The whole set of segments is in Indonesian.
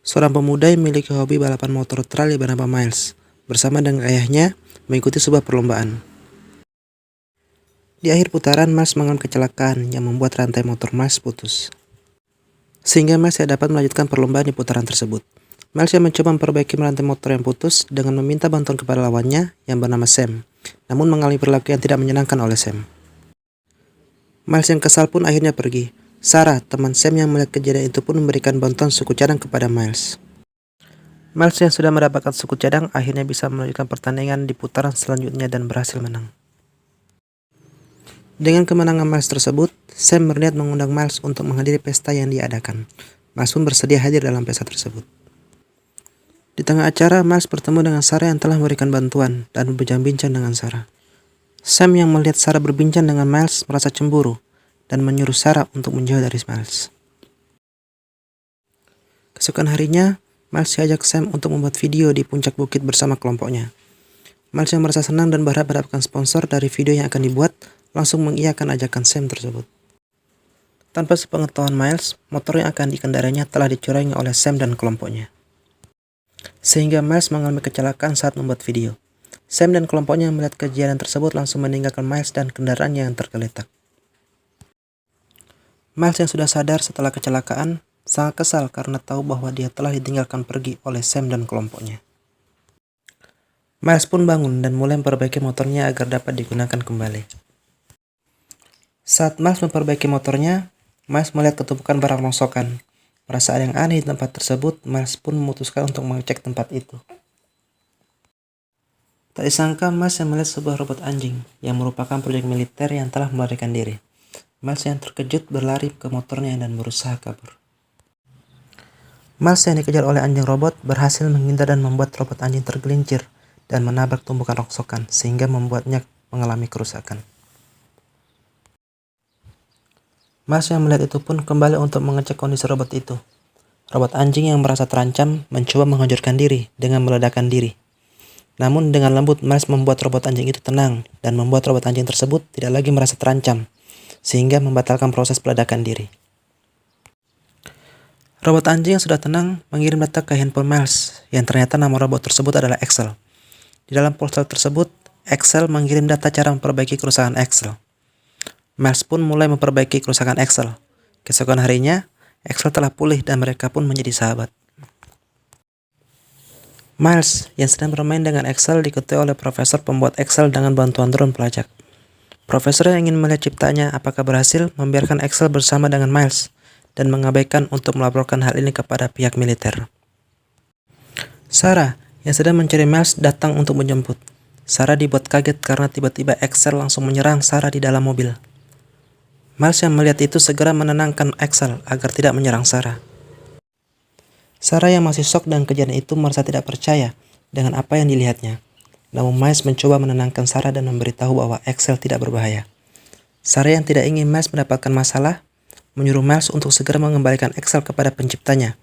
Seorang pemuda yang memiliki hobi balapan motor trail bernama Miles, bersama dengan ayahnya, mengikuti sebuah perlombaan. Di akhir putaran, Miles mengalami kecelakaan yang membuat rantai motor Miles putus, sehingga Miles tidak dapat melanjutkan perlombaan di putaran tersebut. Miles yang mencoba memperbaiki rantai motor yang putus dengan meminta bantuan kepada lawannya yang bernama Sam, namun mengalami perilaku yang tidak menyenangkan oleh Sam. Miles yang kesal pun akhirnya pergi. Sarah, teman Sam yang melihat kejadian itu pun memberikan bantuan suku cadang kepada Miles. Miles yang sudah mendapatkan suku cadang akhirnya bisa melanjutkan pertandingan di putaran selanjutnya dan berhasil menang. Dengan kemenangan Miles tersebut, Sam berniat mengundang Miles untuk menghadiri pesta yang diadakan. Miles pun bersedia hadir dalam pesta tersebut. Di tengah acara, Miles bertemu dengan Sarah yang telah memberikan bantuan dan berbincang-bincang dengan Sarah. Sam yang melihat Sarah berbincang dengan Miles merasa cemburu dan menyuruh Sarah untuk menjauh dari Miles. Keesokan harinya, Miles diajak Sam untuk membuat video di puncak bukit bersama kelompoknya. Miles yang merasa senang dan berharap mendapatkan sponsor dari video yang akan dibuat, langsung mengiyakan ajakan Sam tersebut. Tanpa sepengetahuan Miles, motor yang akan dikendarainya telah dicurangi oleh Sam dan kelompoknya, sehingga Miles mengalami kecelakaan saat membuat video. Sam dan kelompoknya melihat kejadian tersebut langsung meninggalkan Miles dan kendaraannya yang tergeletak. Miles yang sudah sadar setelah kecelakaan sangat kesal karena tahu bahwa dia telah ditinggalkan pergi oleh Sam dan kelompoknya. Miles pun bangun dan mulai memperbaiki motornya agar dapat digunakan kembali. Saat Miles memperbaiki motornya, Miles melihat ketumpukan barang rongsokan. Merasa ada yang aneh di tempat tersebut, Miles pun memutuskan untuk mengecek tempat itu. Tak disangka Miles yang melihat sebuah robot anjing yang merupakan proyek militer yang telah melarikan diri. Miles yang terkejut berlari ke motornya dan berusaha kabur. Miles yang dikejar oleh anjing robot berhasil menghindar dan membuat robot anjing tergelincir dan menabrak tumpukan rongsokan sehingga membuatnya mengalami kerusakan. Miles yang melihat itu pun kembali untuk mengecek kondisi robot itu. Robot anjing yang merasa terancam mencoba menghancurkan diri dengan meledakkan diri. Namun dengan lembut Miles membuat robot anjing itu tenang dan membuat robot anjing tersebut tidak lagi merasa terancam, sehingga membatalkan proses peledakan diri. Robot anjing yang sudah tenang mengirim data ke handphone Miles, yang ternyata nama robot tersebut adalah Axel. Di dalam ponsel tersebut, Axel mengirim data cara memperbaiki kerusakan Axel. Miles pun mulai memperbaiki kerusakan Axel. Keesokan harinya, Axel telah pulih dan mereka pun menjadi sahabat. Miles yang sedang bermain dengan Axel diketuai oleh profesor pembuat Axel dengan bantuan drone pelacak. Profesor yang ingin melihat ciptanya apakah berhasil membiarkan Axel bersama dengan Miles dan mengabaikan untuk melaporkan hal ini kepada pihak militer. Sarah yang sedang mencari Miles datang untuk menjemput. Sarah dibuat kaget karena tiba-tiba Axel langsung menyerang Sarah di dalam mobil. Miles yang melihat itu segera menenangkan Axel agar tidak menyerang Sarah. Sarah yang masih shock dengan kejadian itu merasa tidak percaya dengan apa yang dilihatnya. Namun Miles mencoba menenangkan Sarah dan memberitahu bahwa Axel tidak berbahaya. Sarah yang tidak ingin Miles mendapatkan masalah, menyuruh Miles untuk segera mengembalikan Axel kepada penciptanya.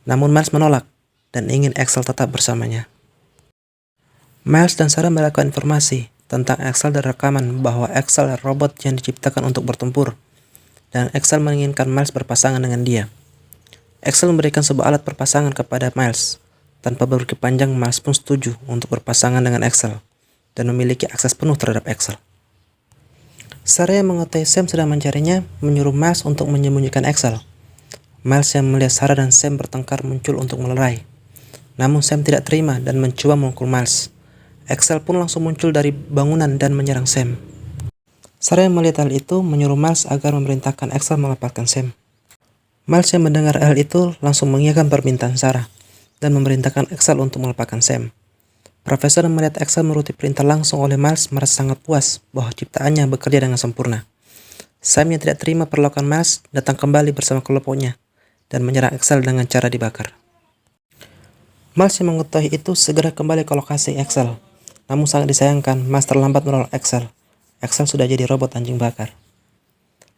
Namun Miles menolak dan ingin Axel tetap bersamanya. Miles dan Sarah mendapatkan informasi tentang Axel dari rekaman bahwa Axel adalah robot yang diciptakan untuk bertempur, dan Axel menginginkan Miles berpasangan dengan dia. Axel memberikan sebuah alat perpasangan kepada Miles. Tanpa berpikir panjang, Miles pun setuju untuk berpasangan dengan Axel dan memiliki akses penuh terhadap Axel. Sarah yang mengetahui Sam sedang mencarinya menyuruh Miles untuk menyembunyikan Axel. Miles yang melihat Sarah dan Sam bertengkar muncul untuk melerai. Namun Sam tidak terima dan mencoba memukul Miles. Axel pun langsung muncul dari bangunan dan menyerang Sam. Sarah yang melihat hal itu menyuruh Miles agar memerintahkan Axel melepaskan Sam. Miles yang mendengar hal itu langsung mengiyakan permintaan Sarah dan memerintahkan Axel untuk melepaskan Sam. Profesor yang melihat Axel menuruti perintah langsung oleh Miles merasa sangat puas bahwa ciptaannya bekerja dengan sempurna. Sam yang tidak terima perlakuan Miles datang kembali bersama kelompoknya dan menyerang Axel dengan cara dibakar. Miles yang mengetahui itu segera kembali ke lokasi Axel. Namun sangat disayangkan Miles terlambat menolong Axel. Axel sudah jadi robot anjing bakar.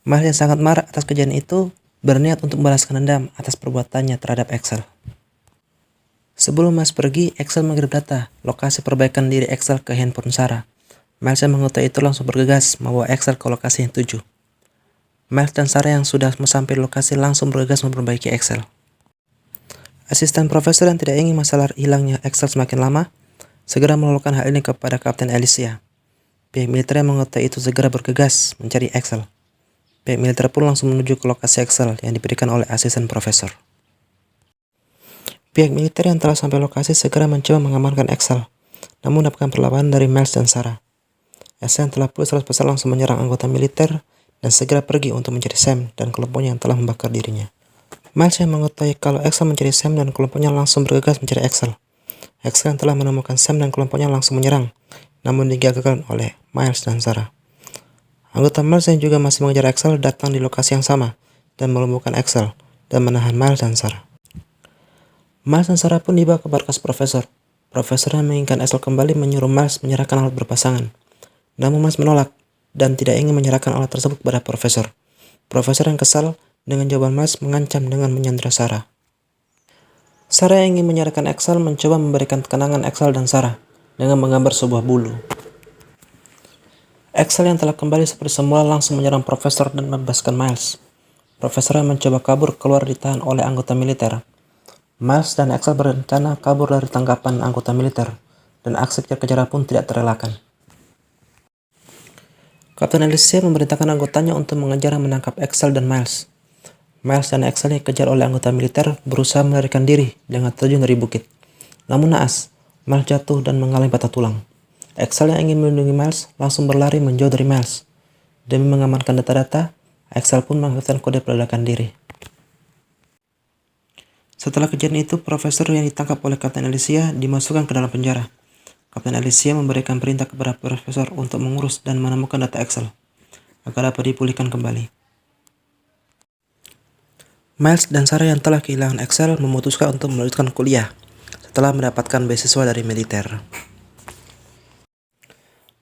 Miles yang sangat marah atas kejadian itu berniat untuk membalaskan dendam atas perbuatannya terhadap Axel. Sebelum Miles pergi, Axel mengirim data lokasi perbaikan diri Axel ke handphone Sarah. Miles yang mengetahui itu langsung bergegas membawa Axel ke lokasi yang dituju. Miles dan Sarah yang sudah sampai di lokasi langsung bergegas memperbaiki Axel. Asisten profesor yang tidak ingin masalah hilangnya Excel semakin lama, segera melakukan hal ini kepada Kapten Alicia. Pihak militer yang mengetahui itu segera bergegas mencari Excel. Pihak militer pun langsung menuju ke lokasi Excel yang diberikan oleh asisten profesor. Pihak militer yang telah sampai lokasi segera mencoba mengamankan Excel, namun mendapatkan perlawanan dari Miles dan Sarah. Excel yang telah pulih 100% langsung menyerang anggota militer dan segera pergi untuk mencari Sam dan kelompoknya yang telah membakar dirinya. Miles yang mengetahui kalau Excel mencari Sam dan kelompoknya langsung bergegas mencari Excel. Excel yang telah menemukan Sam dan kelompoknya langsung menyerang, namun digagalkan oleh Miles dan Sarah. Anggota Miles yang juga masih mengejar Excel datang di lokasi yang sama dan melumpuhkan Excel dan menahan Miles dan Sarah. Miles dan Sarah pun dibawa ke markas profesor. Profesor yang menginginkan Excel kembali menyuruh Miles menyerahkan alat berpasangan. Namun Miles menolak dan tidak ingin menyerahkan alat tersebut kepada profesor. Profesor yang kesal dengan jawaban Miles mengancam dengan menyandera Sarah. Sarah yang ingin menyerahkan Excel mencoba memberikan ketenangan Excel dan Sarah dengan menggambar sebuah bulu. Excel yang telah kembali seperti semula langsung menyerang profesor dan membebaskan Miles. Profesor yang mencoba kabur keluar ditahan oleh anggota militer. Miles dan Excel berencana kabur dari tangkapan anggota militer, dan aksi kejar-kejaran pun tidak terelakkan. Kapten Alicia memerintahkan anggotanya untuk mengejar dan menangkap Excel dan Miles. Miles dan Excel yang dikejar oleh anggota militer berusaha melarikan diri dengan terjun dari bukit. Namun naas, Miles jatuh dan mengalami patah tulang. Excel yang ingin melindungi Miles langsung berlari menjauh dari Miles. Demi mengamankan data-data, Excel pun mengaktifkan kode peledakan diri. Setelah kejadian itu, profesor yang ditangkap oleh Kapten Alicia dimasukkan ke dalam penjara. Kapten Alicia memberikan perintah kepada profesor untuk mengurus dan menemukan data Excel agar dapat dipulihkan kembali. Miles dan Sarah yang telah kehilangan Excel memutuskan untuk melanjutkan kuliah setelah mendapatkan beasiswa dari militer.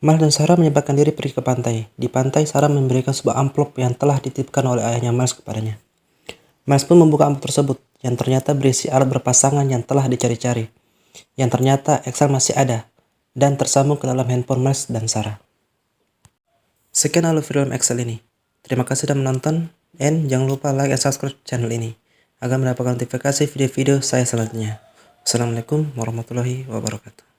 Miles dan Sarah menyempatkan diri pergi ke pantai. Di pantai, Sarah memberikan sebuah amplop yang telah dititipkan oleh ayahnya Miles kepadanya. Miles pun membuka amplop tersebut yang ternyata berisi alat berpasangan yang telah dicari-cari. Yang ternyata Excel masih ada dan tersambung ke dalam handphone Miles dan Sarah. Sekian alur film Excel ini. Terima kasih sudah menonton, dan jangan lupa like dan subscribe channel ini agar mendapatkan notifikasi video-video saya selanjutnya. Wassalamualaikum warahmatullahi wabarakatuh.